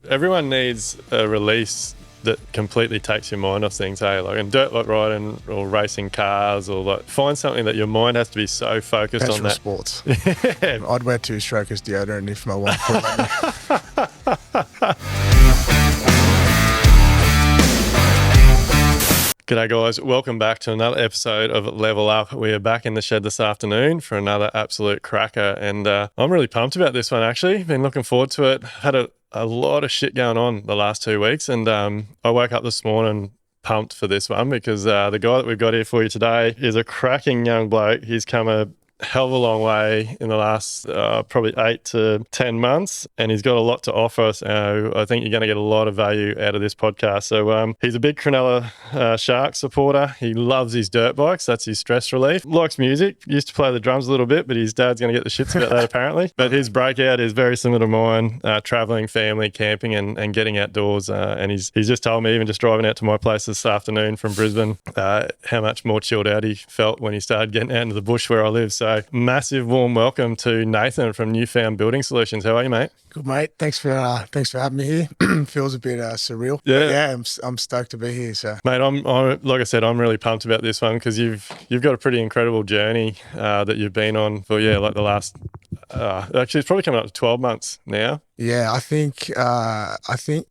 Everyone needs a release that completely takes your mind off things, hey? Like in dirt like riding or racing cars, or like find something that your mind has to be so focused on that. Sports. Yeah. I'd wear 2-strokers deodorant if my wife would let me. G'day guys, welcome back to another episode of Level Up. We are back in the shed this afternoon for another absolute cracker, and I'm really pumped about this one actually. Been looking forward to it. Had a lot of shit going on the last 2 weeks, and I woke up this morning pumped for this one because the guy that we've got here for you today is a cracking young bloke. He's come a hell of a long way in the last probably 8 to 10 months, and he's got a lot to offer. So I think you're going to get a lot of value out of this podcast. So he's a big Cronulla Sharks supporter. He loves his dirt bikes. That's his stress relief. Likes music. Used to play the drums a little bit, but his dad's going to get the shits about that apparently. But his breakout is very similar to mine, traveling, family, camping and getting outdoors. And he's just told me, even just driving out to my place this afternoon from Brisbane, how much more chilled out he felt when he started getting out into the bush where I live. So massive warm welcome to Nathan from Newfound Building Solutions. How are you, mate? Good, mate. Thanks for having me here. Feels a bit surreal. Yeah, but yeah. I'm stoked to be here. So, mate, I'm like I said, I'm really pumped about this one because you've got a pretty incredible journey that you've been on for like the last. Actually, it's probably coming up to 12 months now. Yeah, I think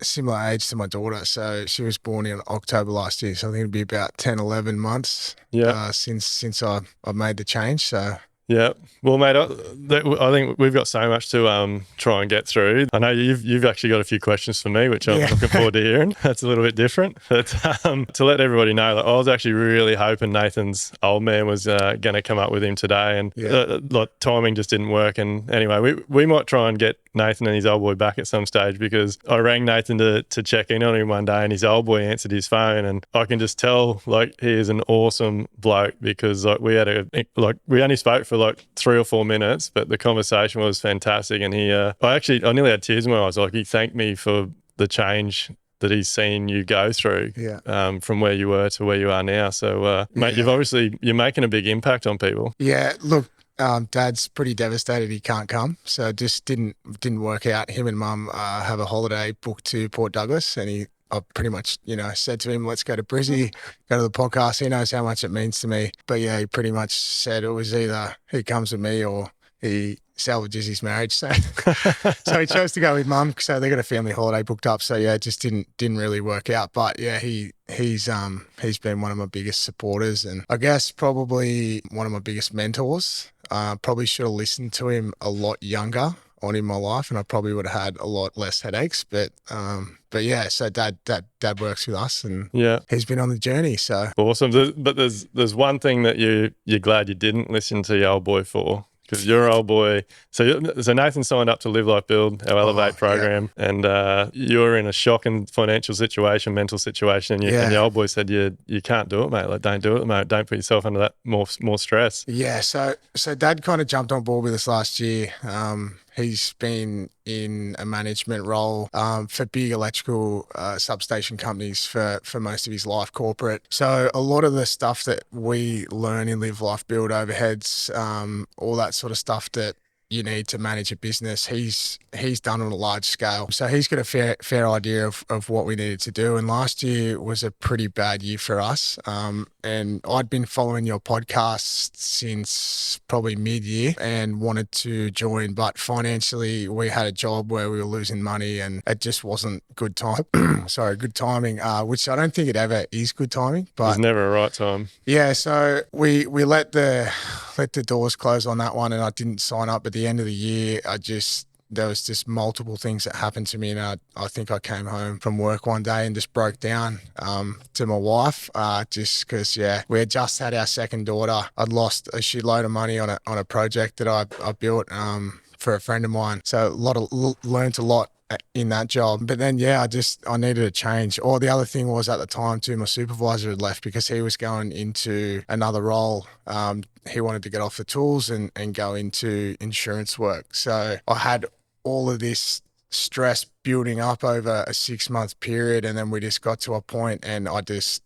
similar age to my daughter. So she was born in October last year. So I think it'd be about 10, 11 months. Yeah. Since I made the change. So. Yeah. Well, mate, I think we've got so much to try and get through. I know you've actually got a few questions for me, which I'm looking forward to hearing. That's a little bit different. But to let everybody know, I was actually really hoping Nathan's old man was going to come up with him today, and like timing just didn't work. And anyway, we might try and get Nathan and his old boy back at some stage, because I rang Nathan to check in on him one day, and his old boy answered his phone, and I can just tell like he is an awesome bloke, because like we only spoke for like 3 or 4 minutes, but the conversation was fantastic. And I nearly had tears in my eyes. Like, he thanked me for the change that he's seen you go through, from where you were to where you are now. So mate, you're making a big impact on people. Yeah, look, Dad's pretty devastated he can't come, so it just didn't work out. Him and Mum have a holiday booked to Port Douglas, and I pretty much, said to him, let's go to Brizzy, go to the podcast. He knows how much it means to me. But yeah, he pretty much said it was either he comes with me or he salvages his marriage. So so he chose to go with Mum. So they got a family holiday booked up. So yeah, it just didn't really work out. But yeah, he's been one of my biggest supporters, and I guess probably one of my biggest mentors. Probably should have listened to him a lot younger on in my life, and I probably would have had a lot less headaches. But yeah, so dad works with us, and he's been on the journey. So awesome. But there's one thing that you're glad you didn't listen to your old boy for, because your old boy. So Nathan signed up to Live Life Build, our Elevate program, and you were in a shocking financial situation, mental situation, and your old boy said you can't do it, mate. Like, don't do it, mate. Don't put yourself under that more stress. Yeah. So Dad kind of jumped on board with us last year. He's been in a management role for big electrical substation companies for most of his life, corporate. So a lot of the stuff that we learn in Live Life Build, overheads, all that sort of stuff that you need to manage a business, he's done on a large scale. So he's got a fair idea of what we needed to do. And last year was a pretty bad year for us. And I'd been following your podcast since probably mid-year and wanted to join, but financially we had a job where we were losing money, and it just wasn't good timing, which I don't think it ever is good timing. But there's never a right time. Yeah, so we let the doors close on that one, and I didn't sign up. At the end of the year, there was just multiple things that happened to me, and I think I came home from work one day and just broke down to my wife, just because we had just had our second daughter. I'd lost a shitload of money on a project that I built for a friend of mine, so learned a lot in that job. But then I needed a change. Or the other thing was, at the time too, my supervisor had left because he was going into another role. He wanted to get off the tools and go into insurance work. So I had all of this stress building up over a 6 month period, and then we just got to a point, and I was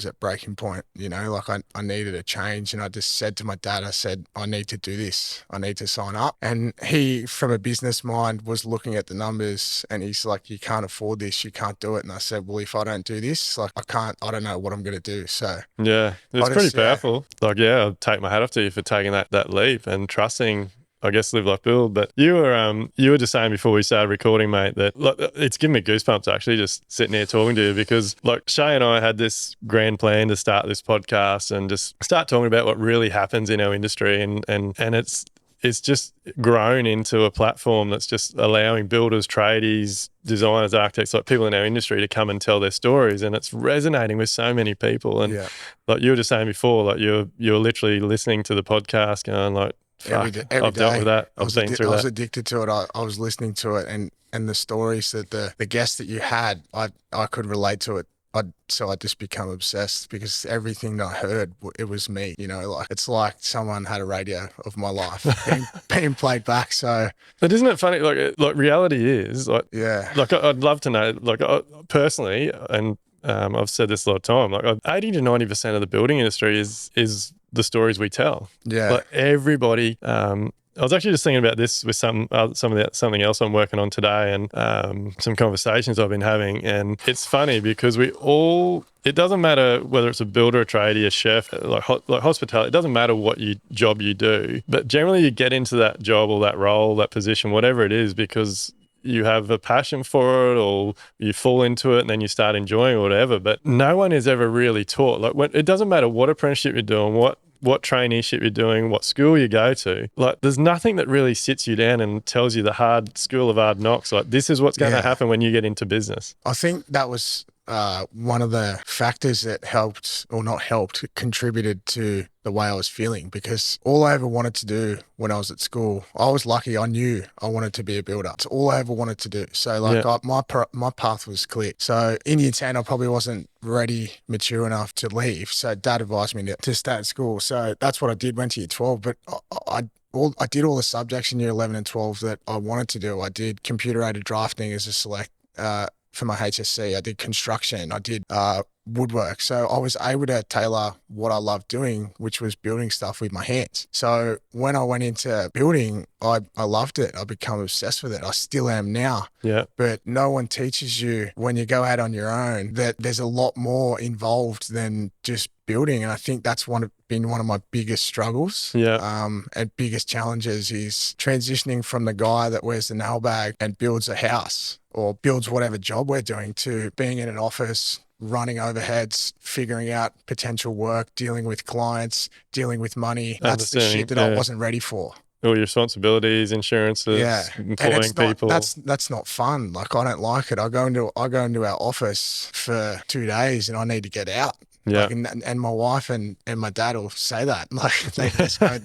at breaking point, like I needed a change, and I just said to my dad, I said, I need to do this, I need to sign up. And he, from a business mind, was looking at the numbers, and he's like, you can't afford this, you can't do it. And I said, well, if I don't do this, like I don't know what I'm going to do. So Yeah, it's I pretty just, yeah, powerful. Like, yeah, I'll take my hat off to you for taking that leap and trusting, I guess, live like build. But you were just saying before we started recording, mate, that like, it's giving me goosebumps actually just sitting here talking to you, because like Shay and I had this grand plan to start this podcast and just start talking about what really happens in our industry, and it's just grown into a platform that's just allowing builders, tradies, designers, architects, like people in our industry to come and tell their stories, and it's resonating with so many people. And yeah. like you were just saying before, like you're literally listening to the podcast going like, fuck, Every I've dealt with day. that. I've been through I was that. addicted to it. I was listening to it, and the stories that the guests that you had, I could relate to it. So I just become obsessed, because everything that I heard, it was me, like it's like someone had a radio of my life being played back. So, But isn't it funny? Like reality is like, yeah, like I'd love to know, like personally, and I've said this a lot of time, like 80 to 90% of the building industry is the stories we tell. yeah, Like everybody, I was actually just thinking about this with something else I'm working on today, and some conversations I've been having. And it's funny because it doesn't matter whether it's a builder, a tradie, a chef, like hospitality, it doesn't matter what job you do, but generally you get into that job or that role, that position, whatever it is, because you have a passion for it, or you fall into it and then you start enjoying it or whatever. But no one is ever really taught. Like it doesn't matter what apprenticeship you're doing, what traineeship you're doing, what school you go to. Like there's nothing that really sits you down and tells you the hard school of hard knocks. Like this is what's going to happen when you get into business. I think that was one of the factors that helped, or not helped, contributed to the way I was feeling, because all I ever wanted to do when I was at school, I was lucky, I knew I wanted to be a builder. It's all I ever wanted to do. So like my path was clear. So in year 10, I probably wasn't ready, mature enough to leave. So dad advised me to stay at school. So that's what I did, went to year 12. But I did all the subjects in year 11 and 12 that I wanted to do. I did computer-aided drafting as a select for my HSC. I did construction. I did woodwork. So I was able to tailor what I loved doing, which was building stuff with my hands. So when I went into building, I loved it. I become obsessed with it. I still am now. Yeah. But no one teaches you when you go out on your own that there's a lot more involved than just building. And I think that's been one of my biggest struggles. Yeah. And biggest challenges is transitioning from the guy that wears the nail bag and builds a house or builds whatever job we're doing, to being in an office, running overheads, figuring out potential work, dealing with clients, dealing with money. That's the shit that I wasn't ready for. All your responsibilities, insurances, employing people. That's not fun. Like I don't like it. I go into our office for 2 days and I need to get out. Yeah. Like, and my wife and my dad will say that. Like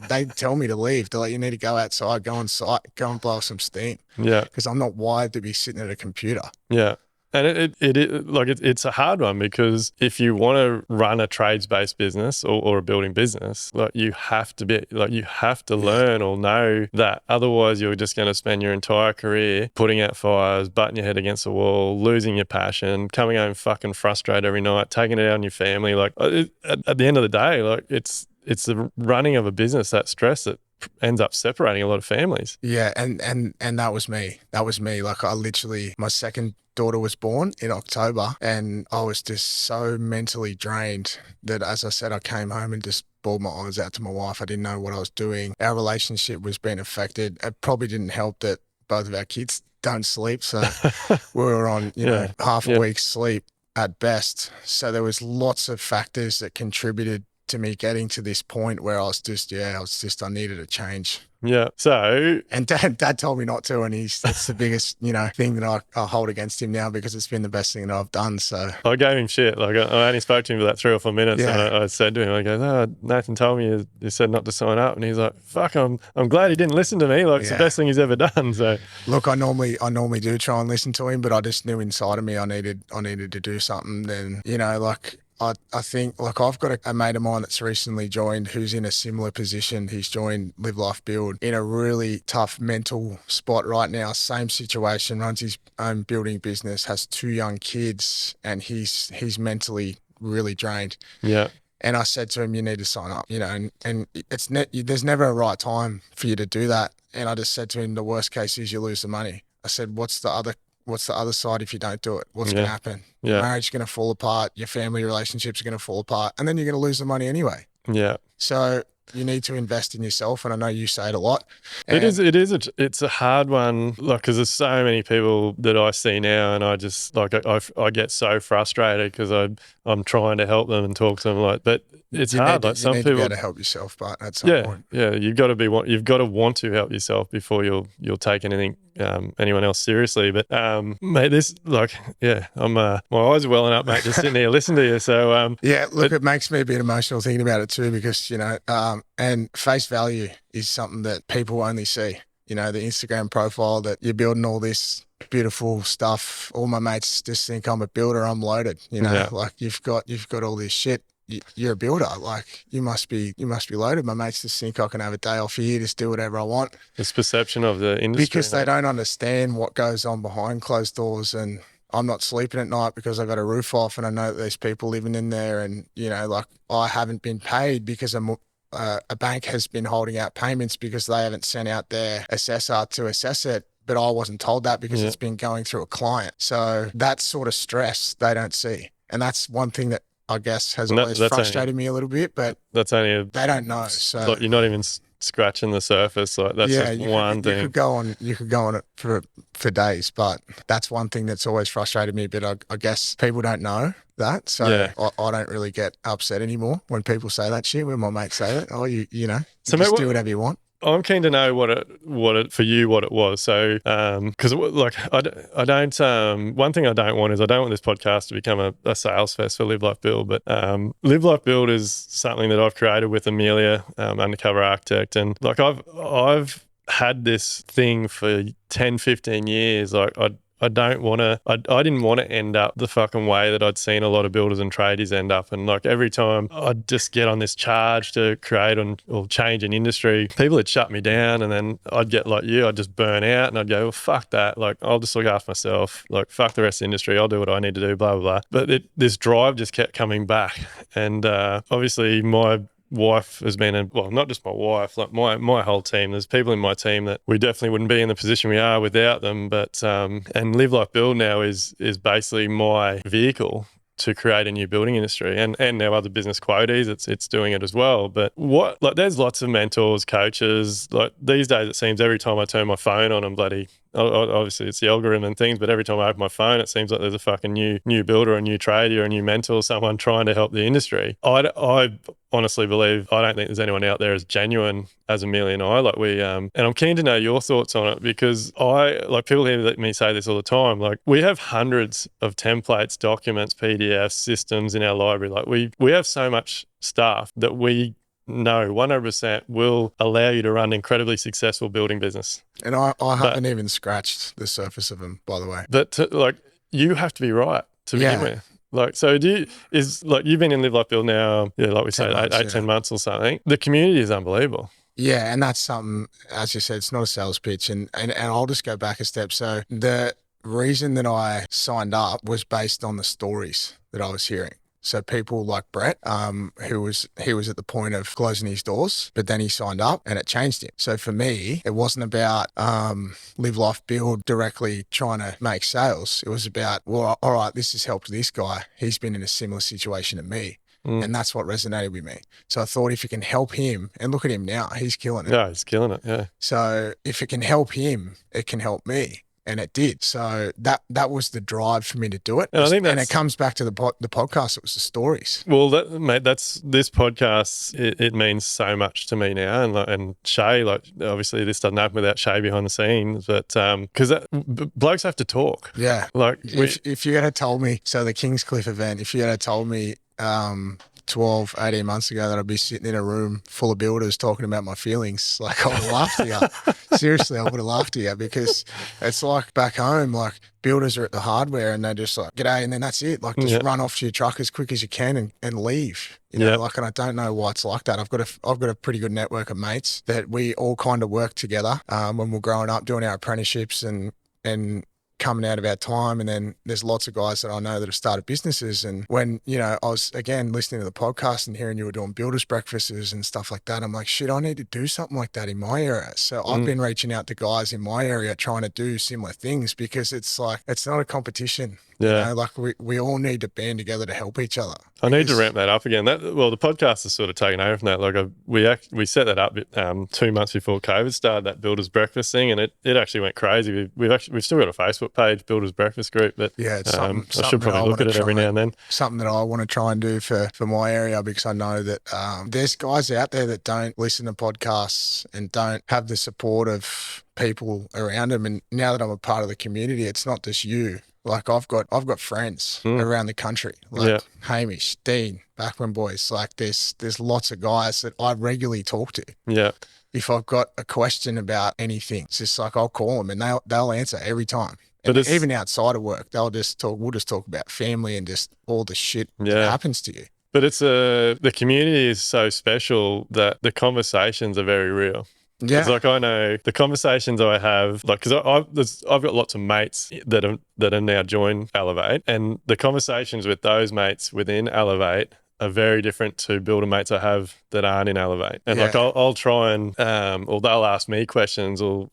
they tell me to leave. They're like, you need to go outside, go on site, go and blow some steam. Yeah. Because I'm not wired to be sitting at a computer. Yeah. And it's a hard one, because if you want to run a trades-based business or a building business, like you have to learn or know that. Otherwise, you're just going to spend your entire career putting out fires, butting your head against the wall, losing your passion, coming home fucking frustrated every night, taking it out on your family. Like at the end of the day, like it's the running of a business, that stress that ends up separating a lot of families. Yeah, and that was me. Like I literally, my second daughter was born in October, and I was just so mentally drained that, as I said, I came home and just bawled my eyes out to my wife. I didn't know what I was doing. Our relationship was being affected. It probably didn't help that both of our kids don't sleep, so we were on half a week's sleep at best. So there was lots of factors that contributed to me getting to this point where I I needed a change. Yeah. So, and dad told me not to, and that's the biggest, thing that I hold against him now, because it's been the best thing that I've done. So I gave him shit. Like I only spoke to him for that 3 or 4 minutes, and I said to him, I go, "Oh, Nathan told me you said not to sign up," and he's like, "Fuck, I'm glad he didn't listen to me. Like it's the best thing he's ever done." So look, I normally do try and listen to him, but I just knew inside of me I needed to do something. Then like I think, like, I've got a mate of mine that's recently joined who's in a similar position. He's joined Live Life Build in a really tough mental spot right now. Same situation, runs his own building business, has 2 young kids, and he's mentally really drained. Yeah. And I said to him, you need to sign up, and there's never a right time for you to do that. And I just said to him, the worst case is you lose the money. I said, what's the other side if you don't do it? What's going to happen? Yeah. Your marriage is going to fall apart. Your family relationships are going to fall apart. And then you're going to lose the money anyway. Yeah. So you need to invest in yourself. And I know you say it a lot. It's a hard one, like, because there's so many people that I see now, and I just, like, I get so frustrated because I'm trying to help them and talk to them, like, but it's hard. Like, some you need people to be able to help yourself, but at some point. Yeah, you've got to want to help yourself before you'll take anyone else seriously. But mate, this, like, I'm my eyes are welling up, mate, just sitting here listening to you. So it makes me a bit emotional thinking about it too, because and face value is something that people only see. The Instagram profile that you're building all this beautiful stuff. All my mates just think I'm a builder. I'm loaded. Like, you've got all this shit. You're a builder. Like, you must be loaded. My mates just think I can have a day off here, just do whatever I want. This perception of the industry, because they don't understand what goes on behind closed doors. And I'm not sleeping at night because I got a roof off, and I know that there's people living in there. And like, I haven't been paid because a bank has been holding out payments because they haven't sent out their assessor to assess it. But I wasn't told that because it's been going through a client. So that sort of stress they don't see. And that's one thing that I guess has always frustrated me a little bit, but they don't know. So like, you're not even scratching the surface. Like, that's just one thing. You could go on it for days, but that's one thing that's always frustrated me. But I guess people don't know that, so I don't really get upset anymore when people say that shit. When my mates say that, you just do whatever you want. I'm keen to know what it for you, what it was. So, because, like, I don't. One thing I don't want this podcast to become a sales fest for Live Life Build. But Live Life Build is something that I've created with Amelia, undercover architect, and, like, I've had this thing for 10, 15 years. Like, I didn't want to end up the fucking way that I'd seen a lot of builders and tradies end up. And, like, every time I'd just get on this charge to create or change an industry, people would shut me down, and then I'd get like you, I'd just burn out, and I'd go, well, fuck that. Like, I'll just look after myself. Like, fuck the rest of the industry. I'll do what I need to do, blah, blah, blah. But this drive just kept coming back. And obviously my wife has been not just my wife, like my whole team. There's people in my team that we definitely wouldn't be in the position we are without them. But and Live Life Build now is basically my vehicle to create a new building industry, and now other business quotes, it's doing it as well. But there's lots of mentors, coaches. Like, these days, it seems every time I turn my phone on, I'm bloody. Obviously, it's the algorithm and things, but every time I open my phone, it seems like there's a fucking new builder, a new tradie, or a new mentor, someone trying to help the industry. I honestly believe, I don't think there's anyone out there as genuine as Amelia and I. Like, and I'm keen to know your thoughts on it, because people hear me say this all the time. Like, we have hundreds of templates, documents, PDFs, systems in our library. Like, we have so much stuff that we know 100% will allow you to run an incredibly successful building business. And I haven't even scratched the surface of them, by the way. But you have to be right to begin with. Like, so you've been in Live Life Build now, like we said, 10 months or something. The community is unbelievable. Yeah, and that's something, as you said, it's not a sales pitch. And I'll just go back a step. So the reason that I signed up was based on the stories that I was hearing. So people like Brett, he was at the point of closing his doors, but then he signed up and it changed him. So for me, it wasn't about Live Life Build directly trying to make sales. It was about, well, all right, this has helped this guy. He's been in a similar situation to me. And that's what resonated with me. So I thought, if it can help him, and look at him now, he's killing it. Yeah, he's killing it. Yeah. So if it can help him, it can help me. And it did. So that was the drive for me to do it. And it comes back to the podcast. It was the stories. Well, mate, that's this podcast. It means so much to me now. And Shay, like, obviously this doesn't happen without Shay behind the scenes, but because blokes have to talk. Yeah. Like, if you had told me, so the Kingscliff event, if you had told me 12, 18 months ago that I'd be sitting in a room full of builders talking about my feelings. Like, I would have laughed at you. Seriously, I would have laughed at you, because it's like back home, like builders are at the hardware and they're just like, g'day, and then that's it. Like, just run off to your truck as quick as you can and leave. You know, like, and I don't know why it's like that. I've got a pretty good network of mates that we all kind of work together when we're growing up, doing our apprenticeships and coming out of our time. And then there's lots of guys that I know that have started businesses. And when, you know, I was again listening to the podcast and hearing you were doing builders breakfasts and stuff like that, I'm like, shit, I need to do something like that in my area. So I've been reaching out to guys in my area trying to do similar things, because it's like, it's not a competition. You know, like we all need to band together to help each other. I need to ramp that up again. The podcast has sort of taken over from that. Like we set that up 2 months before COVID started, that Builders Breakfast thing, and it actually went crazy. We've still got a Facebook page, Builders Breakfast Group, but it's something I should probably look at it every now and then. Something that I want to try and do for my area, because I know that there's guys out there that don't listen to podcasts and don't have the support of people around them. And now that I'm a part of the community, it's not just you. Like, I've got friends around the country, like Hamish, Dean, Backman boys. Like, there's lots of guys that I regularly talk to. Yeah. If I've got a question about anything, it's just like, I'll call them and they'll answer every time. And even outside of work, we'll just talk about family and just all the shit that happens to you. But the community is so special that the conversations are very real. Yeah, it's like, I know the conversations I have, like, because I've got lots of mates that are now joined Elevate, and the conversations with those mates within Elevate are very different to builder mates I have that aren't in Elevate. And like, I'll try and or they'll ask me questions, or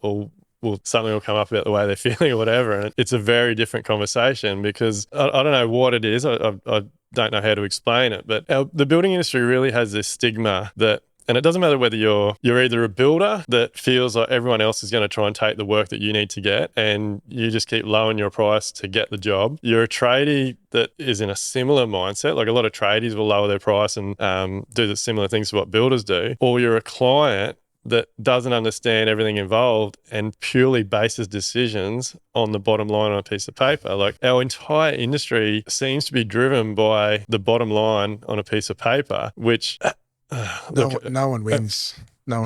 something will come up about the way they're feeling or whatever, and it's a very different conversation, because I don't know what it is. I don't know how to explain it, but the building industry really has this stigma that. And it doesn't matter whether you're either a builder that feels like everyone else is going to try and take the work that you need to get, and you just keep lowering your price to get the job. You're a tradie that is in a similar mindset. Like, a lot of tradies will lower their price and do the similar things to what builders do. Or you're a client that doesn't understand everything involved and purely bases decisions on the bottom line on a piece of paper. Like, our entire industry seems to be driven by the bottom line on a piece of paper, which... no one wins. No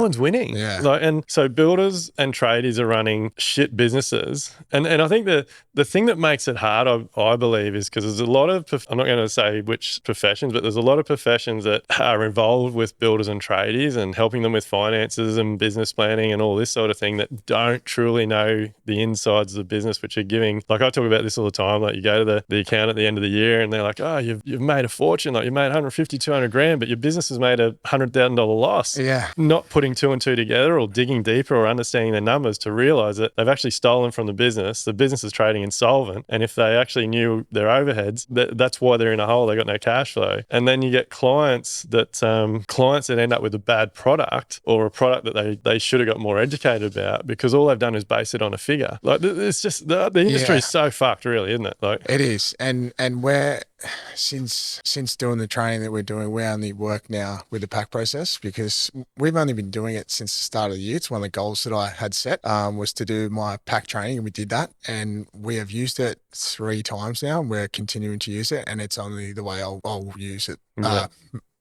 one's winning. Yeah. Like, and so builders and tradies are running shit businesses. And I think the thing that makes it hard, I believe, is because there's a lot of, I'm not going to say which professions, but there's a lot of professions that are involved with builders and tradies and helping them with finances and business planning and all this sort of thing, that don't truly know the insides of the business, which are giving, like, I talk about this all the time. Like, you go to the account at the end of the year and they're like, oh, you've made a fortune. Like, you made 150, 200 grand, but your business has made $100,000 loss. Yeah. Not putting two and two together or digging deeper or understanding their numbers to realize that they've actually stolen from the business. The business is trading insolvent. And if they actually knew their overheads, that's why they're in a hole. They got no cash flow. And then you get clients that end up with a bad product, or a product that they should have got more educated about, because all they've done is base it on a figure. Like, it's just the industry is so fucked, really, isn't it? Like, it is. And we're, since doing the training that we're doing, we only work now with the pack process, because we've only been doing it since the start of the year. It's one of the goals that I had set, was to do my pack training, and we did that, and we have used it 3 times now, and we're continuing to use it, and it's only the way I'll use it.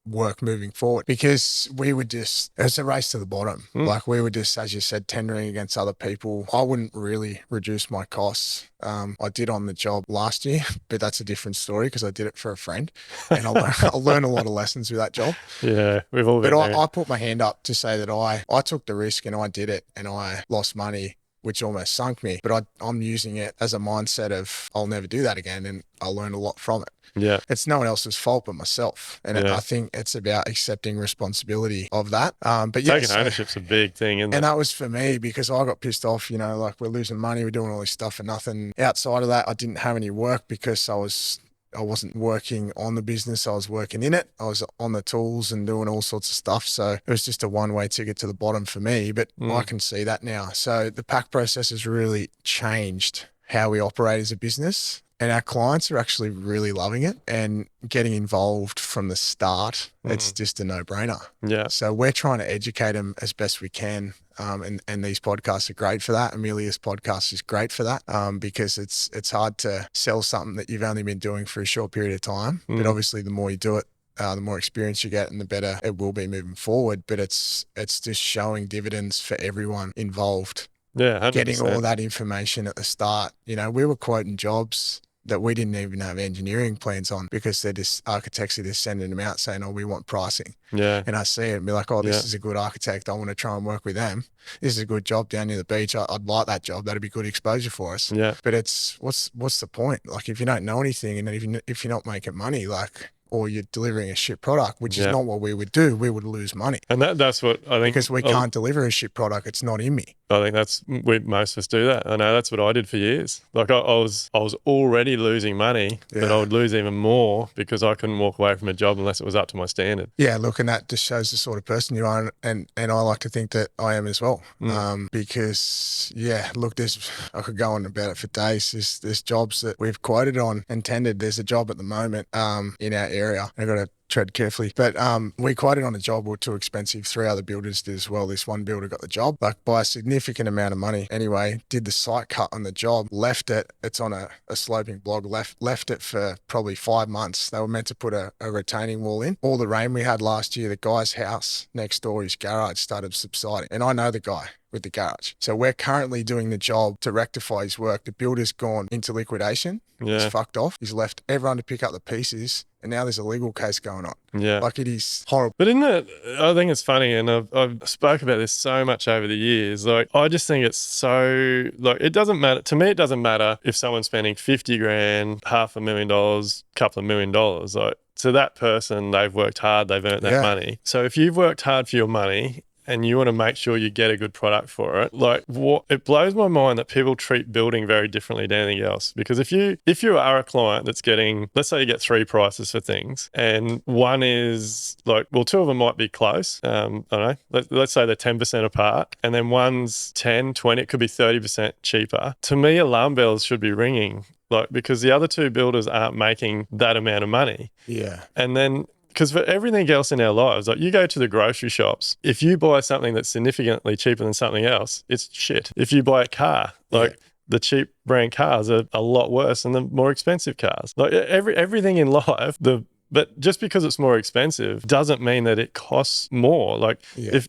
Work moving forward, because it's a race to the bottom. Like, we were just, as you said, tendering against other people. I wouldn't really reduce my costs. I did on the job last year, but that's a different story, because I did it for a friend, and I'll learn a lot of lessons with that job. Yeah, we've all been there. I put my hand up to say that I took the risk and I did it, and I lost money, which almost sunk me. But I'm using it as a mindset of, I'll never do that again, and I'll learn a lot from it. Yeah, it's no one else's fault but myself, and I think it's about accepting responsibility of that. But yeah, taking ownership's a big thing, isn't it? And that was for me, because I got pissed off. You know, like, we're losing money, we're doing all this stuff for nothing. Outside of that, I didn't have any work, because I wasn't working on the business, I was working in it. I was on the tools and doing all sorts of stuff. So it was just a one-way ticket to the bottom for me, but I can see that now. So the pack process has really changed how we operate as a business, and our clients are actually really loving it and getting involved from the start. It's just a no-brainer. Yeah. So we're trying to educate them as best we can. And these podcasts are great for that. Amelia's podcast is great for that, because it's hard to sell something that you've only been doing for a short period of time. But obviously, the more you do it, the more experience you get and the better it will be moving forward. But it's just showing dividends for everyone involved. Yeah, 100%. Getting all that information at the start. You know, we were quoting jobs that we didn't even have engineering plans on because they're just architects are just sending them out saying, oh, we want pricing. Yeah. And I see it and be like, oh, this Yeah. is a good architect. I want to try and work with them. This is a good job down near the beach. I'd like that job. That'd be good exposure for us. Yeah. But it's what's the point? Like if you don't know anything and if you're not making money, like, or you're delivering a shit product, which is not what we would do, we would lose money. And that's what I think. Because we can't deliver a shit product. It's not in me. I think most of us do that. I know that's what I did for years. Like I was already losing money, but I would lose even more because I couldn't walk away from a job unless it was up to my standard. Yeah, look, and that just shows the sort of person you are, and I like to think that I am as well. Because look, I could go on about it for days. There's jobs that we've quoted on and tendered. There's a job at the moment in our area. I got to tread carefully. But we quoted on a job, we were too expensive. 3 other builders did as well. This one builder got the job, like by a significant amount of money. Anyway, did the site cut on the job, left it. It's on a sloping block, left it for probably 5 months. They were meant to put a retaining wall in. All the rain we had last year, the guy's house next door, his garage started subsiding. And I know the guy with the garage. So we're currently doing the job to rectify his work. The builder's gone into liquidation. He's fucked off. He's left everyone to pick up the pieces. And now there's a legal case going on. Yeah. Like it is horrible. But isn't it, I think it's funny, and I've spoke about this so much over the years. Like, I just think it's so, like, it doesn't matter. To me, it doesn't matter if someone's spending 50 grand, $500,000, couple of $1 million. Like, to that person, they've worked hard, they've earned that money. So if you've worked hard for your money, and you want to make sure you get a good product for it, like it blows my mind that people treat building very differently than anything else. Because if you are a client that's getting, let's say you get 3 prices for things, and one is like, well, 2 of them might be close. I don't know, let's say they're 10% apart, and then one's 10, 20, it could be 30% cheaper. To me, alarm bells should be ringing, like, because the other 2 builders aren't making that amount of money. Yeah. And then, because for everything else in our lives, like you go to the grocery shops, if you buy something that's significantly cheaper than something else, it's shit. If you buy a car, like the cheap brand cars are a lot worse than the more expensive cars. Like everything in life, but just because it's more expensive doesn't mean that it costs more. Like if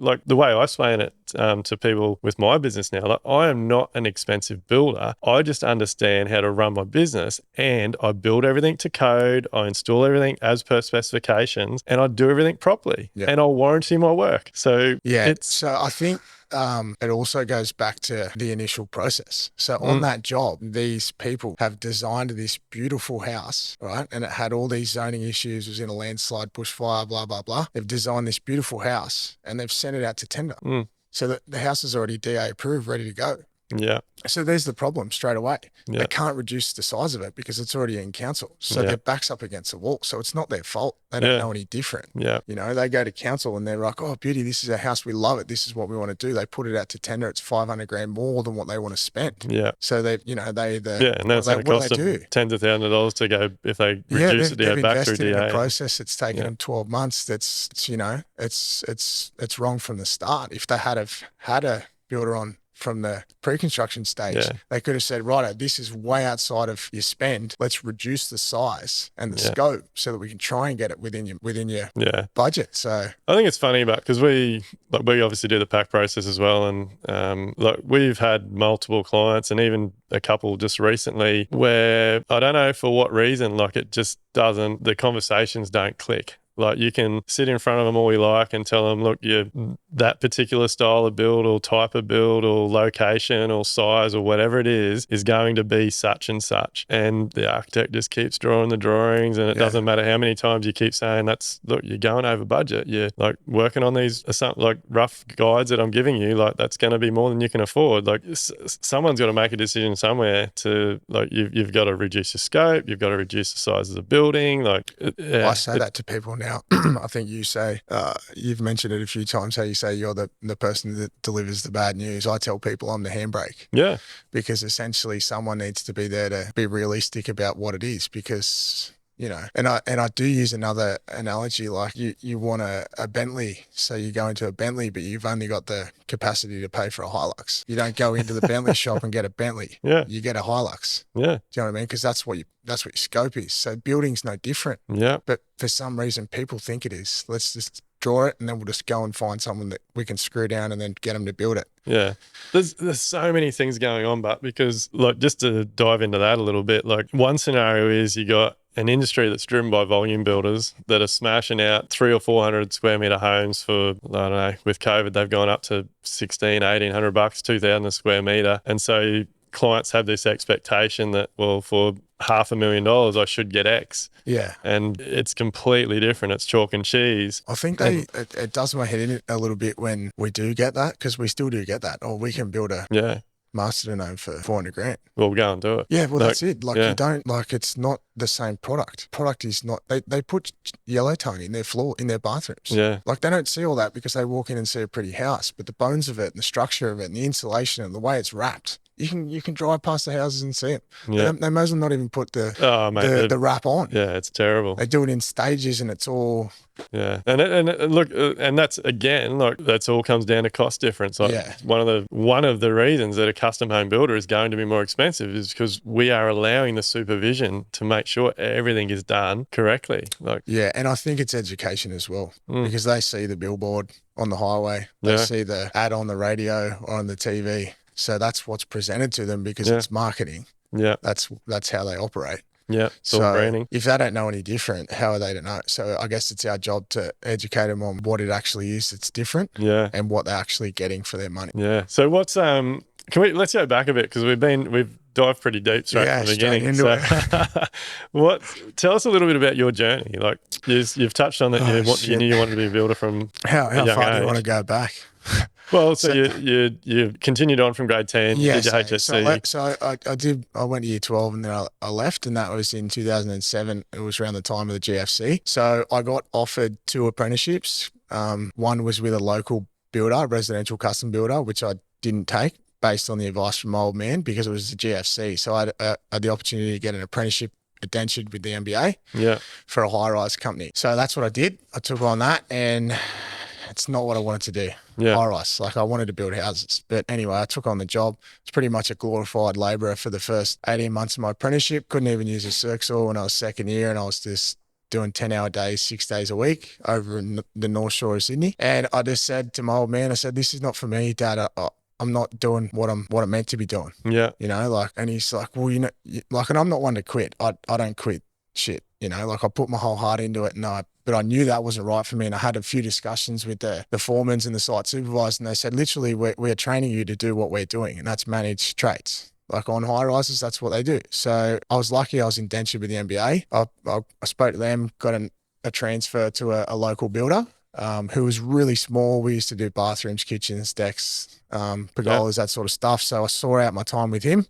like the way I explain it to people with my business now, like I am not an expensive builder. I just understand how to run my business, and I build everything to code. I install everything as per specifications, and I do everything properly, and I'll warranty my work. So so I think it also goes back to the initial process. So on that job, these people have designed this beautiful house, right? And it had all these zoning issues, it was in a landslide, bushfire, blah, blah, blah. They've designed this beautiful house and they've sent it out to tender. So that the house is already DA approved, ready to go. Yeah. So there's the problem straight away. They can't reduce the size of it because it's already in council. So their back's up against the wall. So it's not their fault. They don't know any different. Yeah. You know, they go to council and they're like, oh, beauty, this is a house. We love it. This is what we want to do. They put it out to tender. It's 500 grand more than what they want to spend. Yeah. So they, you know, and that's going to cost them tens of thousands of dollars to go if they reduce it back through DA. In a process it's taken them 12 months. That's, you know, it's wrong from the start. If they had a builder on from the pre-construction stage, they could have said, right, this is way outside of your spend. Let's reduce the size and the scope so that we can try and get it within your budget. So I think it's funny because we obviously do the pack process as well, and like we've had multiple clients and even a couple just recently where I don't know for what reason, like it just doesn't, the conversations don't click. Like you can sit in front of them all you like and tell them, look, that particular style of build or type of build or location or size or whatever it is going to be such and such. And the architect just keeps drawing the drawings, and it doesn't matter how many times you keep saying look, you're going over budget. You're like working on these like rough guides that I'm giving you, like that's going to be more than you can afford. Like someone's got to make a decision somewhere to like, you've got to reduce your scope. You've got to reduce the size of the building. Like I say that to people now. I think you say, you've mentioned it a few times, how you say you're the person that delivers the bad news. I tell people I'm the handbrake. Yeah. Because essentially someone needs to be there to be realistic about what it is, because you know. And I do use another analogy, like you want a Bentley, so you go into a Bentley, but you've only got the capacity to pay for a Hilux. You don't go into the Bentley shop and get a Bentley. Yeah. You get a Hilux. Yeah. Do you know what I mean? Because that's what your scope is. So building's no different. Yeah. But for some reason, people think it is. Let's just draw it, and then we'll just go and find someone that we can screw down and then get them to build it. Yeah. There's so many things going on, but because, like, just to dive into that a little bit, like, one scenario is you got an industry that's driven by volume builders that are smashing out 300 or 400 square meter homes for, I don't know, with COVID, they've gone up to $1,800, 2,000 a square meter. And so clients have this expectation that, well, for $500,000, I should get X. Yeah. And it's completely different. It's chalk and cheese. I think it does my head in a little bit when we do get that, because we still do get that. Or we can build a Masterton home for 400 grand. We'll go and do it. Yeah, well, that's it. Like, you don't, like, it's not the same product. Product is not, they put yellow tone in their floor, in their bathrooms. Yeah. Like, they don't see all that because they walk in and see a pretty house, but the bones of it and the structure of it and the insulation and the way it's wrapped, you can drive past the houses and see them. Yeah. They may as well not even put the wrap on. Yeah, it's terrible. They do it in stages, and it's all. Yeah, and look, and that's, again, like, that's all comes down to cost difference. Like, one of the reasons that a custom home builder is going to be more expensive is because we are allowing the supervision to make sure everything is done correctly. Like, yeah, and I think it's education as well, because they see the billboard on the highway, they see the ad on the radio or on the TV. So that's what's presented to them because it's marketing. Yeah. That's how they operate. Yeah. So branding. If they don't know any different, how are they to know? So I guess it's our job to educate them on what it actually is that's different. Yeah. And what they're actually getting for their money. Yeah. So let's go back a bit, because we've dived pretty deep straight from the beginning. Tell us a little bit about your journey. Like, you've touched on that you knew you wanted to be a builder from how far do you want to go back? Well, so you continued on from grade 10, did your HSC. So I went to year 12 and then I left, and that was in 2007. It was around the time of the GFC. So I got offered 2 apprenticeships. One was with a local builder, residential custom builder, which I didn't take based on the advice from my old man because it was the GFC. So I had the opportunity to get an apprenticeship indentured with the MBA for a high-rise company. So that's what I did. I took on that, and it's not what I wanted to do. High-rise. Like, I wanted to build houses. But anyway, I took on the job. It's pretty much a glorified labourer for the first 18 months of my apprenticeship. Couldn't even use a circ saw when I was second year, and I was just doing 10-hour days, 6 days a week over in the North Shore of Sydney. And I just said to my old man, I said, this is not for me, Dad. I'm not doing what I'm meant to be doing. Yeah. You know, like, and he's like, well, you know, like, and I'm not one to quit. I don't quit shit. You know, like, I put my whole heart into it, but I knew that wasn't right for me. And I had a few discussions with the foremans and the site supervisors, and they said, literally, we're training you to do what we're doing, and that's manage trades. Like, on high rises, that's what they do. So I was lucky I was indentured with the MBA. I spoke to them, got a transfer to a local builder who was really small. We used to do bathrooms, kitchens, decks, pergolas, that sort of stuff. So I saw out my time with him.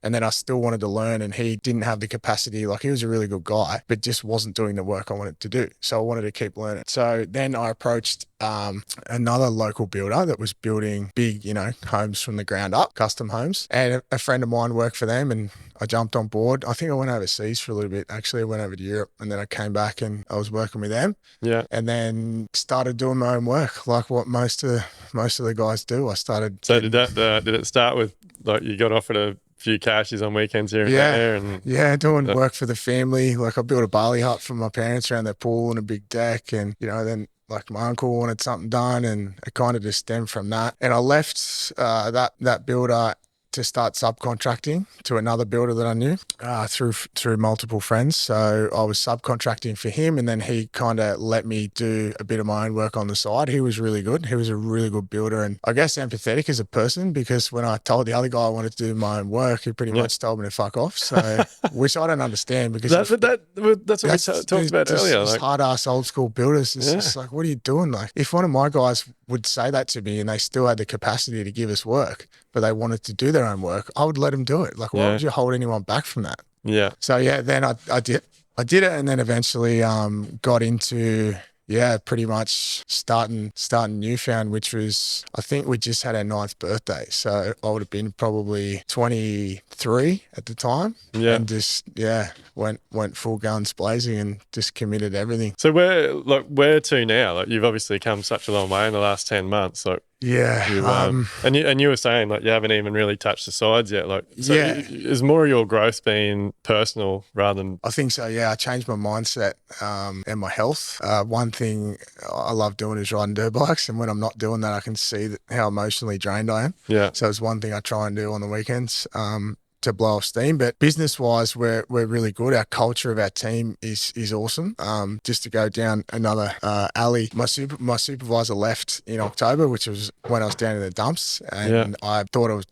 And then I still wanted to learn, and he didn't have the capacity. Like, he was a really good guy, but just wasn't doing the work I wanted to do. So I wanted to keep learning. So then I approached another local builder that was building big, you know, homes from the ground up, custom homes. And a friend of mine worked for them, and I jumped on board. I think I went overseas for a little bit. Actually, I went over to Europe, and then I came back and I was working with them. Yeah. And then started doing my own work, like what most of the guys do. I started. So did it start with, like, you got offered a few cashies on weekends here and there? And doing work for the family. Like, I built a barley hut for my parents around their pool and a big deck, and, you know, then, like, my uncle wanted something done, and it kind of just stemmed from that. And I left that builder to start subcontracting to another builder that I knew through multiple friends. So I was subcontracting for him, and then he kind of let me do a bit of my own work on the side. He was really good. He was a really good builder, and I guess empathetic as a person, because when I told the other guy I wanted to do my own work, he pretty much told me to fuck off. So, which I don't understand, because that's what we talked about earlier. Like, hard ass old school builders. It's just like, what are you doing? Like, if one of my guys would say that to me and they still had the capacity to give us work, but they wanted to do their own work, I would let them do it. Like, why would you hold anyone back from that? Yeah. So then I did it, and then eventually got into pretty much starting Newfound, which was, I think we just had our 9th birthday. So I would have been probably 23 at the time. Yeah. And just, went full guns blazing and just committed everything. So where to now? Like you've obviously come such a long way in the last 10 months. Like Yeah. you were saying like you haven't even really touched the sides yet. Like so Yeah. is more of your growth being personal rather than I think so. Yeah, I changed my mindset and my health. One thing I love doing is riding dirt bikes, and when I'm not doing that, I can see how emotionally drained I am. yeah. So it's one thing I try and do on the weekends. To blow off steam, but business wise, we're really good. Our culture of our team is awesome. Just to go down another alley, my supervisor left in October, which was when I was down in the dumps, and I thought I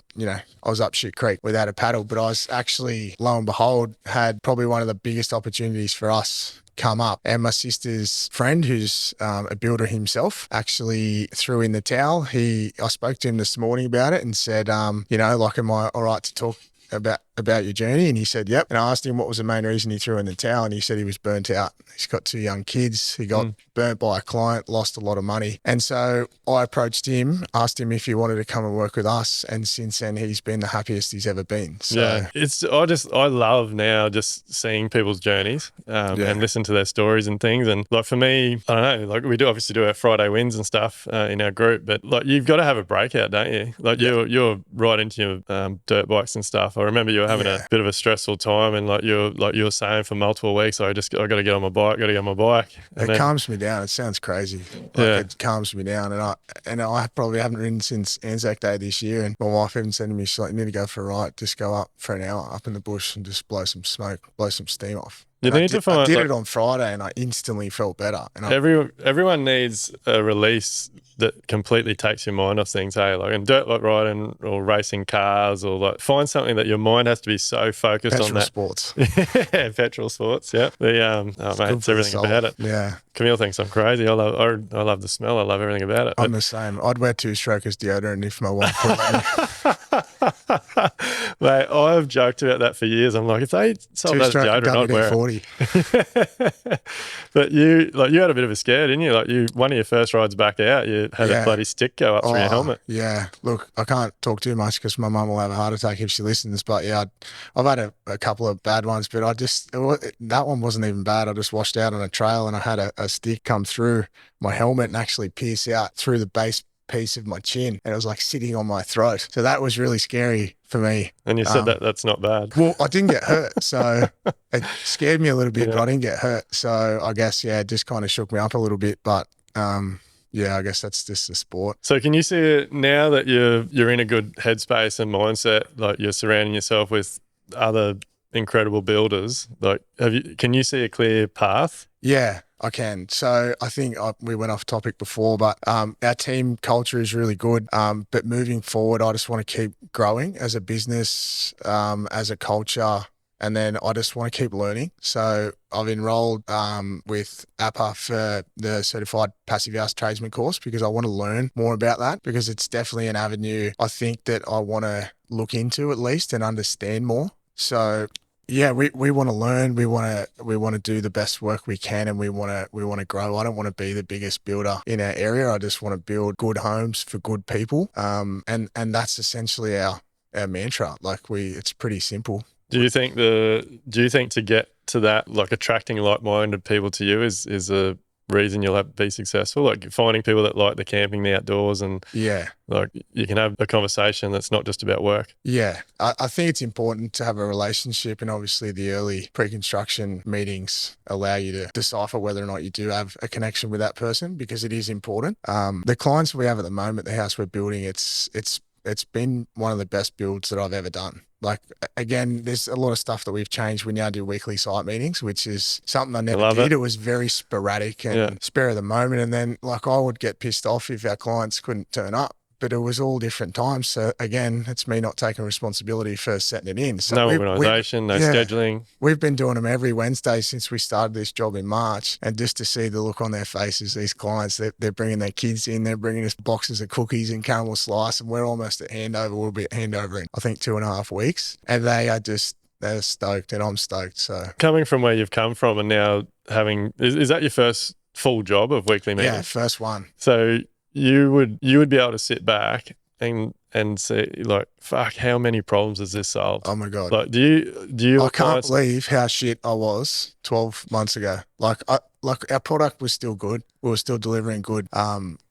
was up shit creek without a paddle, but I was actually, lo and behold, had probably one of the biggest opportunities for us come up, and my sister's friend, who's a builder himself, actually threw in the towel. I spoke to him this morning about it and said, like, am I all right to talk about your journey? And he said, yep. And I asked him what was the main reason he threw in the towel, and he said he was burnt out. He's got 2 young kids. He got burnt by a client, lost a lot of money. And so I approached him, asked him if he wanted to come and work with us. And since then, he's been the happiest he's ever been. So I love now just seeing people's journeys and listen to their stories and things. And like for me, I don't know, like we do obviously do our Friday wins and stuff in our group, but like you've got to have a breakout, don't you? Like you're right into your dirt bikes and stuff. I remember you were having a bit of a stressful time, and like you were saying for multiple weeks, I got to get on my bike, It calms me down. It sounds crazy. It calms me down, and I probably haven't ridden since Anzac Day this year. And my wife even said to me, she's like, "You need to go for a ride. Just go up for an hour up in the bush and just blow some smoke, blow some steam off." I did it on Friday, and I instantly felt better. And everyone needs a release that completely takes your mind off things. Hey, like in dirt bike riding or racing cars, or like find something that your mind has to be so focused on that. Sports. Petrol sports. Yeah. It's everything about it. Yeah. Camille thinks I'm crazy. I love the smell. I love everything about it. I'm the same. I'd wear 2-strokers deodorant if my wife would let me. Mate, I've joked about that for years. I'm like, if they sold that as deodorant, I'd wear it. But you had a bit of a scare, didn't you? Like one of your first rides back out, you had a bloody stick go up through your helmet. Yeah. Look, I can't talk too much because my mum will have a heart attack if she listens. But yeah, I've had a couple of bad ones, but that one wasn't even bad. I just washed out on a trail, and I had a stick come through my helmet and actually pierce out through the base piece of my chin, and it was like sitting on my throat. So that was really scary for me. And you said that's not bad. Well, I didn't get hurt, so it scared me a little bit, but I didn't get hurt. So I guess it just kind of shook me up a little bit. But I guess that's just the sport. So can you see it now that you're in a good headspace and mindset, like you're surrounding yourself with other incredible builders? Like, can you see a clear path? Yeah, I can. So I think we went off topic before, but our team culture is really good. But moving forward, I just want to keep growing as a business, as a culture, and then I just want to keep learning. So I've enrolled with APA for the Certified Passive House Tradesman course because I want to learn more about that, because it's definitely an avenue I think that I want to look into at least and understand more. So yeah, we want to learn. We want to do the best work we can, and we want to grow. I don't want to be the biggest builder in our area. I just want to build good homes for good people. And that's essentially our mantra. Like it's pretty simple. Do you think to get to that, like attracting like-minded people to you is a reason you'll be successful? Like finding people that like the camping, the outdoors, and like you can have a conversation that's not just about work. Yeah, I think it's important to have a relationship, and obviously the early pre-construction meetings allow you to decipher whether or not you do have a connection with that person, because it is important. The clients we have at the moment, the house we're building, it's been one of the best builds that I've ever done. Like, again, there's a lot of stuff that we've changed. We now do weekly site meetings, which is something I never did. It was very sporadic and spare of the moment. And then, like, I would get pissed off if our clients couldn't turn up. But it was all different times. So again, it's me not taking responsibility for setting it in. So no organisation, no scheduling. We've been doing them every Wednesday since we started this job in March. And just to see the look on their faces, these clients, they're bringing their kids in, they're bringing us boxes of cookies and caramel slice, and we're almost at handover. We'll be at handover in, I think, 2.5 weeks. And they're stoked, and I'm stoked. So coming from where you've come from and now having, is that your first full job of weekly meetings? Yeah, first one. So you would be able to sit back and and see like, fuck, how many problems has this solved? Oh my God. Like, do you I can't clients, believe how shit I was 12 months ago. Like our product was still good. We were still delivering good,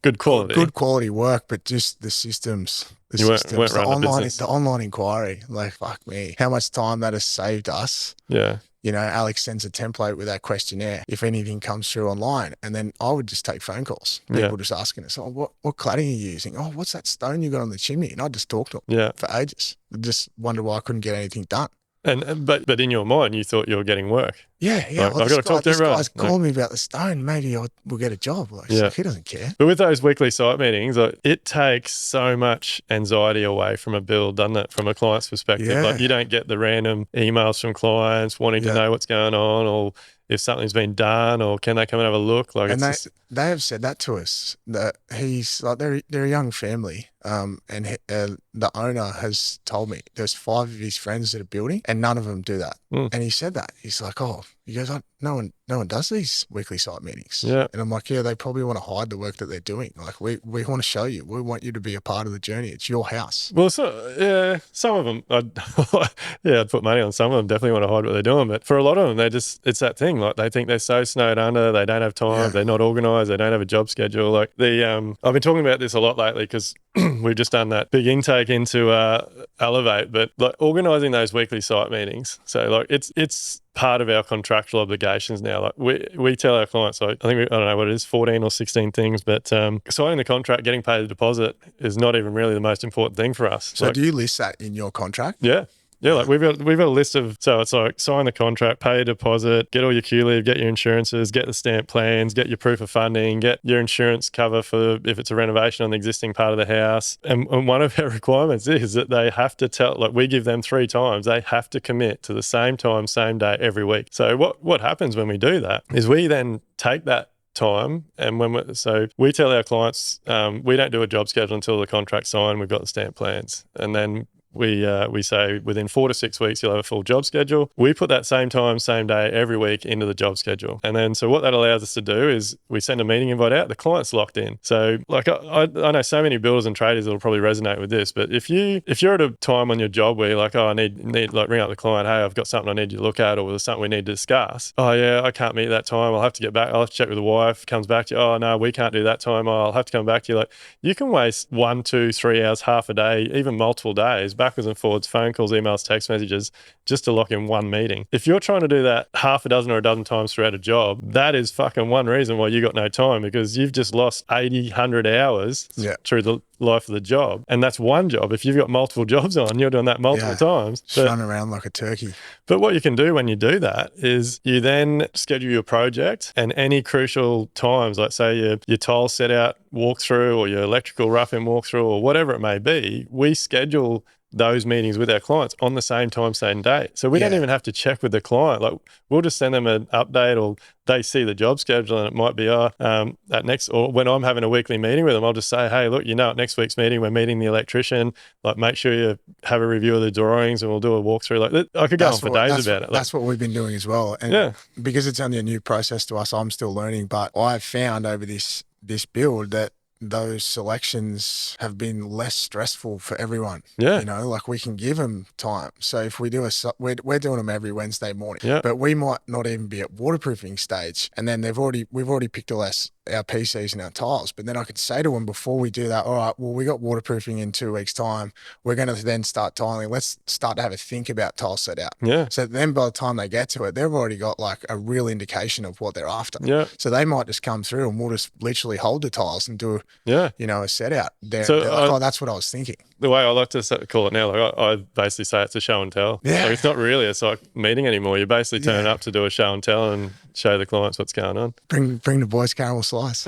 good quality? good quality work, but just the systems, You weren't running a business. the online inquiry, like, fuck me, how much time that has saved us. Yeah. You know, Alex sends a template with that questionnaire if anything comes through online. And then I would just take phone calls. People just asking us, oh, what cladding are you using? Oh, what's that stone you got on the chimney? And I'd just talk to them for ages. I just wonder why I couldn't get anything done. But in your mind, you thought you were getting work. Yeah. Like, I've got to talk to everyone. This guy's calling me about the stone. Maybe we'll get a job. Like, he doesn't care. But with those weekly site meetings, like, it takes so much anxiety away from a build, doesn't it? From a client's perspective. Yeah. Like, you don't get the random emails from clients wanting to know what's going on, or if something's been done, or can they come and have a look? Like, and they have said that to us, that he's like, they're a young family. And the owner has told me there's 5 of his friends that are building and none of them do that. And he said that. He's like, oh, he goes, no one does these weekly site meetings. Yeah. And I'm like, yeah, they probably want to hide the work that they're doing. Like, we want to show you. We want you to be a part of the journey. It's your house. Well, some of them, I'd put money on. Some of them definitely want to hide what they're doing. But for a lot of them, it's that thing. Like, they think they're so snowed under. They don't have time. They're not organised. They don't have a job schedule. Like, I've been talking about this a lot lately because we've just done that big intake into Elevate, but like organising those weekly site meetings. So like it's part of our contractual obligations now. Like we tell our clients, like, I don't know what it is, 14 or 16 things, but signing the contract, getting paid a deposit is not even really the most important thing for us. So do you list that in your contract? Yeah. Yeah, like we've got a list of, so it's like sign the contract, pay a deposit, get all your Q leave, get your insurances, get the stamp plans, get your proof of funding, get your insurance cover for if it's a renovation on the existing part of the house. And one of our requirements is that they have to tell, like, we give them 3 times, they have to commit to the same time, same day every week. So what happens when we do that is we then take that time, and we tell our clients, we don't do a job schedule until the contract's signed, we've got the stamp plans, and then we say within 4 to 6 weeks you'll have a full job schedule. We put that same time, same day every week into the job schedule. And then so what that allows us to do is we send a meeting invite out, the client's locked in. So like I know so many builders and traders that'll probably resonate with this, but if you're at a time on your job where you're like, oh, I need like ring up the client, hey, I've got something I need you to look at, or there's something we need to discuss. Oh yeah, I can't meet that time. I'll have to get back. I'll have to check with the wife. Comes back to you. Oh no, we can't do that time. Oh, I'll have to come back to you. Like, you can waste 1, 2, 3 hours, half a day, even multiple days, backwards and forwards, phone calls, emails, text messages, just to lock in one meeting. If you're trying to do that half a dozen or a dozen times throughout a job, that is fucking one reason why you got no time, because you've just lost 80, 100 hours through the life of the job. And that's one job. If you've got multiple jobs on, you're doing that multiple times. Just run around like a turkey. But what you can do when you do that is you then schedule your project, and any crucial times, like say your tile set out walkthrough or your electrical rough-in walkthrough or whatever it may be, we schedule those meetings with our clients on the same time, same day. So we don't even have to check with the client. Like, we'll just send them an update, or they see the job schedule, and it might be at next, or when I'm having a weekly meeting with them, I'll just say, hey, look, at next week's meeting, we're meeting the electrician. Like, make sure you have a review of the drawings, and we'll do a walkthrough. Like, I could go on for days about it. That's what we've been doing as well. And because it's only a new process to us, I'm still learning. But I've found over this build that those selections have been less stressful for everyone. Yeah. Like, we can give them time. So if we do we're doing them every Wednesday morning, but we might not even be at waterproofing stage. And then we've already picked our PCs and our tiles. But then I could say to them before we do that, all right, well, we got waterproofing in 2 weeks' time. We're going to then start tiling. Let's start to have a think about tile set out. Yeah. So then by the time they get to it, they've already got like a real indication of what they're after. Yeah. So they might just come through and we'll just literally hold the tiles and do a set out. They're like, oh, that's what I was thinking. The way I like to call it now, like I basically say it's a show and tell. Yeah. Like, it's not really a site meeting anymore. You're basically turning up to do a show and tell and show the clients what's going on. Bring the boys caramel slice.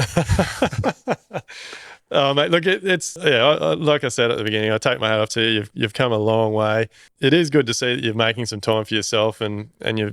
Oh, mate, look, it's like I said at the beginning, I take my hat off to you. You've come a long way. It is good to see that you're making some time for yourself, and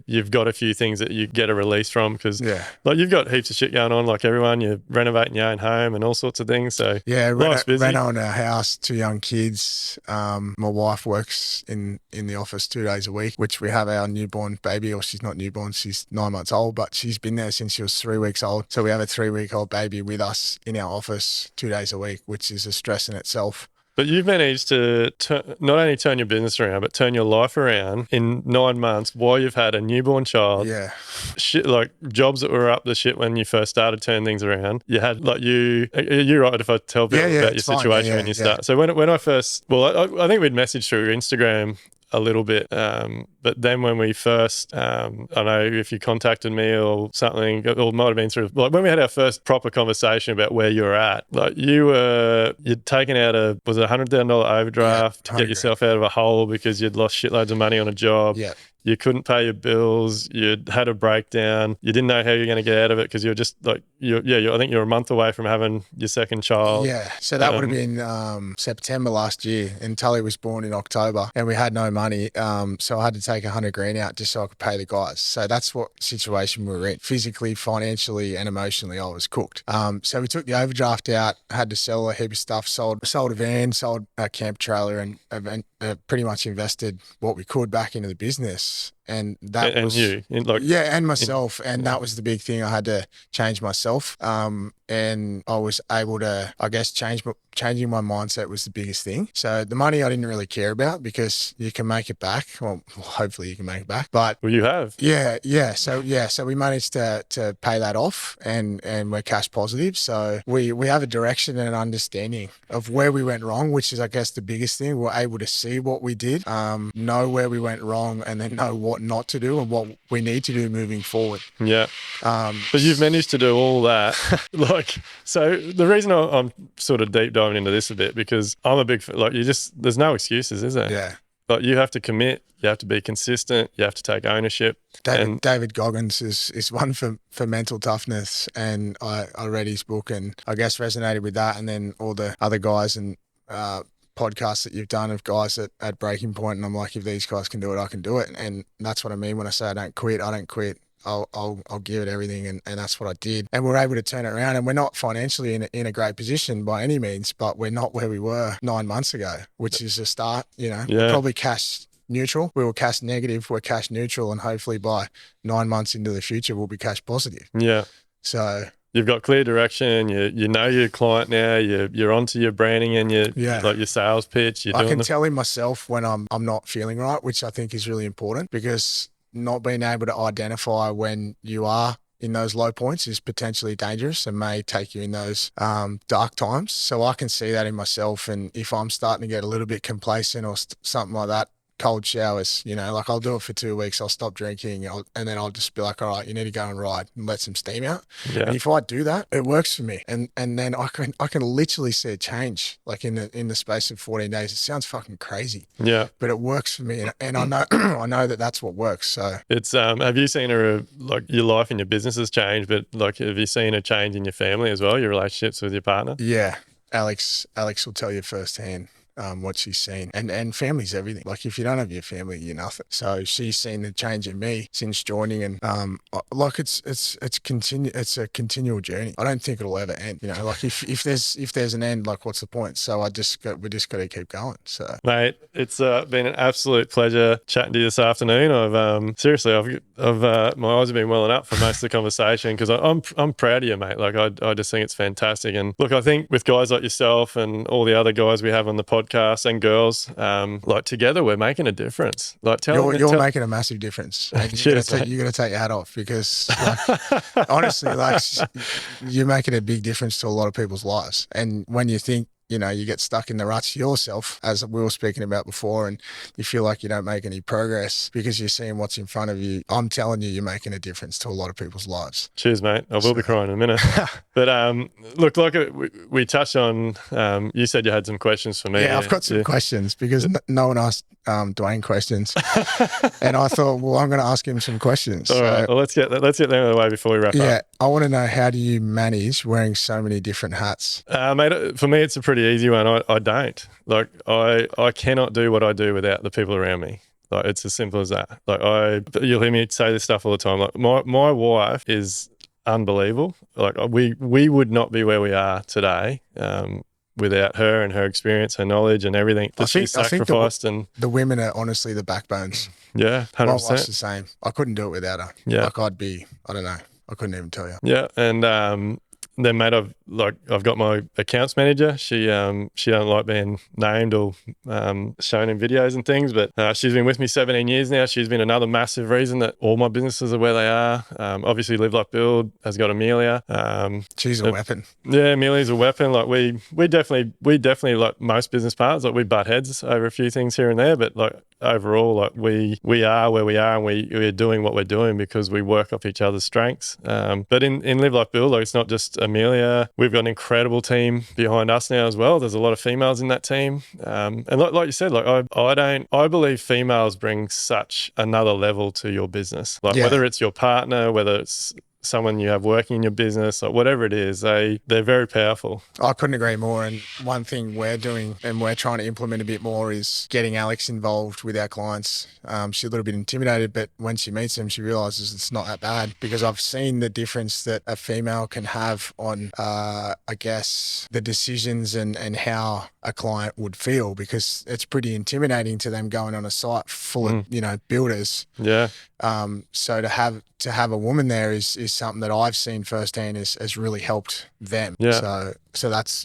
you've got a few things that you get a release from, because like, you've got heaps of shit going on, like everyone. You're renovating your own home and all sorts of things. So life's busy. Reno our house, 2 young kids. My wife works in the office 2 days a week, which we have our newborn baby, or she's not newborn, she's 9 months old, but she's been there since she was 3 weeks old. So we have a 3-week-old baby with us in our office 2 days a week, which is a stress in itself. But you've managed to not only turn your business around, but turn your life around in 9 months while you've had a newborn child. Yeah. Shit, like jobs that were up the shit when you first started turning things around. You had like you're right if I tell people about your it's fine. situation when you start. So when I first, well, I think we'd messaged through Instagram a little bit. But then when we first, I don't know if you contacted me or something, or it might have been through, like when we had our first proper conversation about where you were at, like you'd taken out was it $100,000 overdraft to get yourself out of a hole because you'd lost shitloads of money on a job. Yeah. You couldn't pay your bills. You'd had a breakdown. You didn't know how you were going to get out of it because you were just like, I think you're a month away from having your second child. Yeah. So that would have been September last year, and Tully was born in October, and we had no money. So I had to take $100,000 out just so I could pay the guys. So that's what situation we were in. Physically, financially, and emotionally, I was cooked. So we took the overdraft out, had to sell a heap of stuff, sold a van, sold a camp trailer, and pretty much invested what we could back into the business. And that and was you, and myself, and that was the big thing. I had to change myself, and I was able to, I guess, changing my mindset was the biggest thing. So the money I didn't really care about because you can make it back. Well, hopefully you can make it back. But you have, So we managed to pay that off, and we're cash positive. So we have a direction and an understanding of where we went wrong, which is, I guess, the biggest thing. We're able to see what we did, know where we went wrong, and then know what not to do and what we need to do moving forward. Yeah. But you've managed to do all that. So the reason I'm sort of deep diving into this a bit, because I'm a big, there's no excuses, is there? Yeah. Like you have to commit, you have to be consistent, you have to take ownership. David Goggins is one for mental toughness, and I read his book and I guess resonated with that, and then all the other guys and podcasts that you've done of guys at breaking point, and I'm like, if these guys can do it, I can do it. And that's what I mean when I say I don't quit. I'll give it everything, and that's what I did. And we're able to turn it around, and we're not financially in a great position by any means, but we're not where we were 9 months ago, which is a start. We're probably cash neutral. We were cash negative, we're cash neutral, and hopefully by 9 months into the future we'll be cash positive. Yeah. So you've got clear direction. You know your client now. You're onto your branding and like your sales pitch. I can tell in myself when I'm not feeling right, which I think is really important, because not being able to identify when you are in those low points is potentially dangerous and may take you in those dark times. So I can see that in myself, and if I'm starting to get a little bit complacent or something like that, cold showers, like I'll do it for 2 weeks, I'll stop drinking, and then I'll just be like, all right, you need to go and ride and let some steam out. Yeah. And if I do that, it works for me. And then I can literally see a change, like in the space of 14 days. It sounds fucking crazy. Yeah. But it works for me. And I know I know that that's what works. So it's have you seen your life and your business has changed, but have you seen a change in your family as well, your relationships with your partner? Yeah. Alex will tell you firsthand what she's seen, and family's everything. Like if you don't have your family, you're nothing. So she's seen the change in me since joining, and it's a continual journey. I don't think it'll ever end. Like if there's an end, like what's the point? So we just got to keep going. So mate, it's been an absolute pleasure chatting to you this afternoon. I've my eyes have been welling up for most of the conversation, because I'm proud of you, mate. Like I just think it's fantastic. And look, I think with guys like yourself and all the other guys we have on the podcast and girls, together we're making a difference. You're making a massive difference. You got to take your hat off, because honestly, you're making a big difference to a lot of people's lives. And when you think you get stuck in the ruts yourself, as we were speaking about before, and you feel like you don't make any progress because you're seeing what's in front of you, I'm telling you, you're making a difference to a lot of people's lives. Cheers, mate. I will be crying in a minute. But look, we touched on, you said you had some questions for me. Yeah, I've got some questions, because no one asked Dwayne questions. And I thought, well, I'm going to ask him some questions. All right, well, let's get them out of the way before we wrap up. Yeah, I want to know, how do you manage wearing so many different hats? Mate, for me, it's a pretty easy one. I don't. I cannot do what I do without the people around me. It's as simple as that. You'll hear me say this stuff all the time. My wife is unbelievable. We would not be where we are today without her and her experience, her knowledge, and everything that she's sacrificed. And the women are honestly the backbones. Yeah, 100%. My wife's the same. I couldn't do it without her. Yeah, I don't know. I couldn't even tell you. Yeah, and then, mate, I've got my accounts manager. She don't like being named or shown in videos and things, but she's been with me 17 years now. She's been another massive reason that all my businesses are where they are. Obviously, Live Like Build has got Amelia. She's a weapon. Yeah, Amelia's a weapon. Like we definitely like most business partners, like we butt heads over a few things here and there, but like overall, like we are where we are, and we're doing what we're doing because we work off each other's strengths. But in Live Like Build, like it's not just Amelia. We've got an incredible team behind us now as well. There's a lot of females in that team, and like you said, like I believe females bring such another level to your business. Like whether it's your partner, whether it's someone you have working in your business, or whatever it is, they're very powerful. I couldn't agree more. And one thing we're doing and we're trying to implement a bit more is getting Alex involved with our clients. She's a little bit intimidated, but when she meets them, she realizes it's not that bad, because I've seen the difference that a female can have on, I guess, the decisions and how a client would feel, because it's pretty intimidating to them going on a site full of, builders. Yeah. So to have a woman there is something that I've seen firsthand has really helped them. Yeah. So that's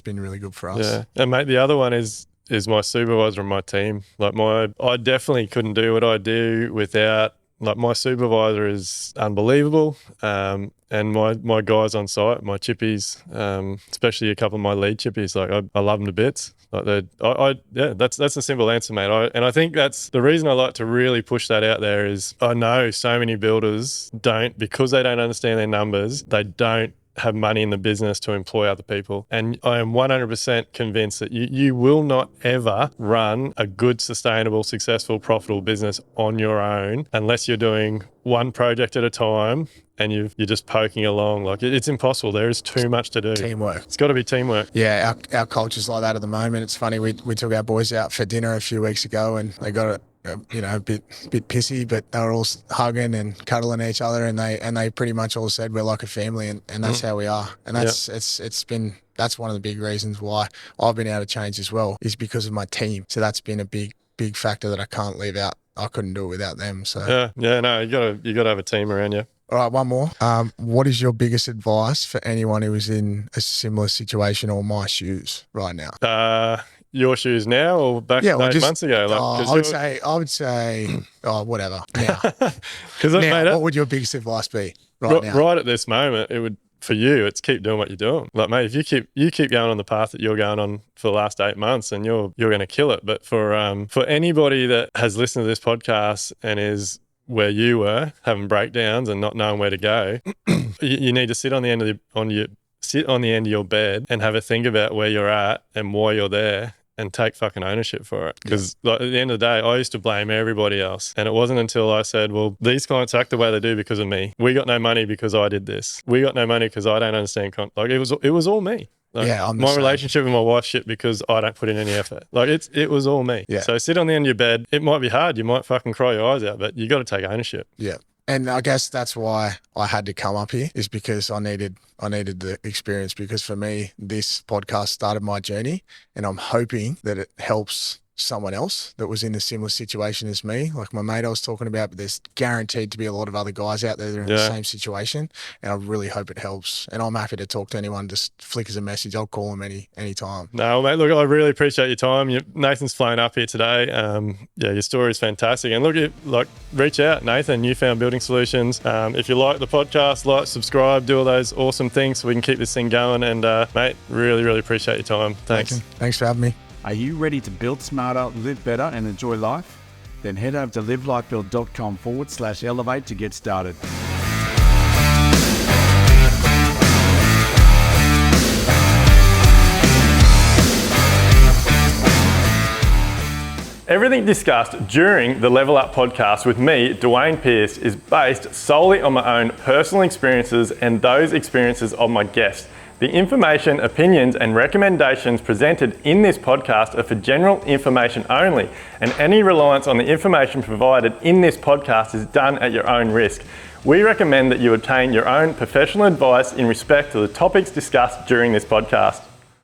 been really good for us. Yeah. And mate, the other one is my supervisor and my team. Like I definitely couldn't do what I do without, like, my supervisor is unbelievable. And my guys on site, my chippies, especially a couple of my lead chippies, like I love them to bits. Like that's a simple answer, mate. And I think that's the reason I like to really push that out there is I know so many builders because they don't understand their numbers, they don't have money in the business to employ other people. And I am 100% convinced that you will not ever run a good, sustainable, successful, profitable business on your own unless you're doing one project at a time and you're just poking along. Like it's impossible. There is too much to do. Teamwork. It's got to be teamwork. Yeah, our culture's like that at the moment. It's funny. We took our boys out for dinner a few weeks ago, and they got a bit pissy, but they were all hugging and cuddling each other, and they pretty much all said we're like a family, and that's how we are. And that's that's one of the big reasons why I've been able to change as well, is because of my team. So that's been a big factor that I can't leave out. I couldn't do it without them. So no, you gotta have a team around you. All right, one more. What is your biggest advice for anyone who is in a similar situation or my shoes right now? Your shoes now or back 8 months ago? Like, I would say, whatever. Now, what would your biggest advice be right now? Right at this moment, it would, for you, it's keep doing what you're doing. Like, mate, if you keep going on the path that you're going on for the last 8 months, and you're going to kill it. But for anybody that has listened to this podcast and is where you were, having breakdowns and not knowing where to go, you need to sit on the end of your bed and have a think about where you're at and why you're there, and take fucking ownership for it. Because at the end of the day, I used to blame everybody else. And it wasn't until I said, well, these clients act the way they do because of me. We got no money because I did this. We got no money because I don't understand. It was all me. Like, my relationship with my wife shit because I don't put in any effort. Like it was all me. Yeah. So sit on the end of your bed. It might be hard. You might fucking cry your eyes out, but you got to take ownership. Yeah. And I guess that's why I had to come up here, is because I needed the experience, because for me, this podcast started my journey, and I'm hoping that it helps someone else that was in a similar situation as me, like my mate I was talking about, but there's guaranteed to be a lot of other guys out there that are in the same situation, and I really hope it helps. And I'm happy to talk to anyone. Just flick us a message. I'll call them any time. No, mate, look, I really appreciate your time. Nathan's flown up here today. Your story is fantastic. And look, reach out, Nathan, Newfound Building Solutions. If you like the podcast, like, subscribe, do all those awesome things so we can keep this thing going. And mate, really, really appreciate your time. Thanks. Thanks for having me. Are you ready to build smarter, live better, and enjoy life? Then head over to livelikebuild.com/elevate to get started. Everything discussed during the Level Up podcast with me, Dwayne Pearce, is based solely on my own personal experiences and those experiences of my guests. The information, opinions, and recommendations presented in this podcast are for general information only, and any reliance on the information provided in this podcast is done at your own risk. We recommend that you obtain your own professional advice in respect to the topics discussed during this podcast.